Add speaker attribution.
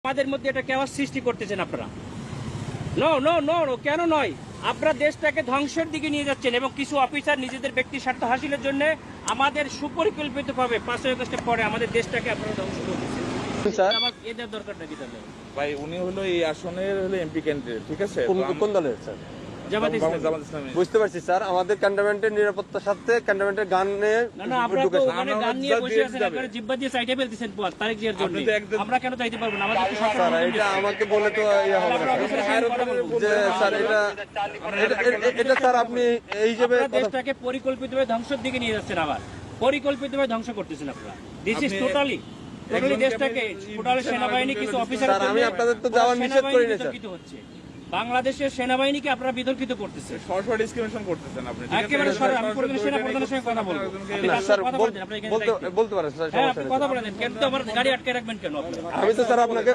Speaker 1: আমাদের মধ্যে এটা কেওয়াস সৃষ্টি করতেছেন আপনারা। নো নো নো নো, কেন নয়? আপনারা দেশটাকে ধ্বংসের দিকে নিয়ে যাচ্ছেন এবং কিছু অফিসার নিজেদের ব্যক্তি স্বার্থ হাসিলের জন্য আমাদের সুপরিকল্পিতভাবে 5 আগস্টের পরে আমাদের দেশটাকে আপনারা ধ্বংস করতেছেন। আবার এদের দরকারটা কি তাহলে?
Speaker 2: ভাই উনি হলো এই আসনের হলো এমপি ক্যান্ডিডেট, ঠিক আছে?
Speaker 3: কোন দলের স্যার?
Speaker 1: জামাত ইসলামী।
Speaker 2: জামাত ইসলামী।
Speaker 3: বুঝতে পারছি স্যার, আমাদের ক্যান্টনমেন্টের নিরাপত্তার সাথে ক্যান্টনমেন্টের গান নিয়ে
Speaker 1: না না, আপনারা তো
Speaker 3: ঢুকেছে।
Speaker 1: ওখানে গান নিয়ে বসে আছেন, আপনারা জিব্বা দিয়ে সাইডে ফেলতেছেন তারেক জিয়ার জন্য।
Speaker 2: আপনি তো একদম-
Speaker 1: আমরা কেন চাইতে পারবো না? আমাদের তো সরকার
Speaker 3: স্যার
Speaker 1: অনুমোদন
Speaker 3: এটা
Speaker 1: দিচ্ছে।
Speaker 3: আমাকে বলে তো ইয়ে হবে না
Speaker 1: আমরা
Speaker 3: স্যার।
Speaker 1: অফিসারের সঙ্গে কথা বলবো।
Speaker 3: যে স্যার এটা স্যার আপনি এই হিসেবে
Speaker 1: আপনারা দেশটাকে পরিকল্পিতভাবে ধ্বংসের দিকে নিয়ে যাচ্ছেন, আবার পরিকল্পিতভাবে ধ্বংস করতেছেন আপনারা। দিস ইজ
Speaker 2: আপনি
Speaker 1: টোটালি দেশটাকে টোটালি সেনাবাহিনী কিছু অফিসার
Speaker 3: স্যার, আমি আপনাদের তো যাওয়ার নিষেধ করি না, স্যার।
Speaker 1: হচ্ছে বাংলাদেশের সেনাবাহিনীকে আপনারা বিতর্কিত করতেছে
Speaker 2: সরাসরি ডিসক্রিমিনেশন করতেছেন আপনি, ঠিক আছে?
Speaker 1: একেবারে সরাসরি। আমি
Speaker 2: সরাসরি
Speaker 1: প্রয়োজনে সেনা প্রধানের সঙ্গে কথা বলবো। আপনি
Speaker 3: না
Speaker 1: তার
Speaker 3: স্যার
Speaker 1: সাথে কথা বলতেন, আপনি এখানে দায়িত্বে।
Speaker 3: বলতে পারেন স্যার,
Speaker 1: হ্যাঁ,
Speaker 3: সমস্যা
Speaker 1: আপনি
Speaker 3: নেই।
Speaker 1: কথা বলেন, কেন তো আমার গাড়ি আটকে রাখবেন কেন আপনি?
Speaker 3: আমি তো স্যার আপনাকে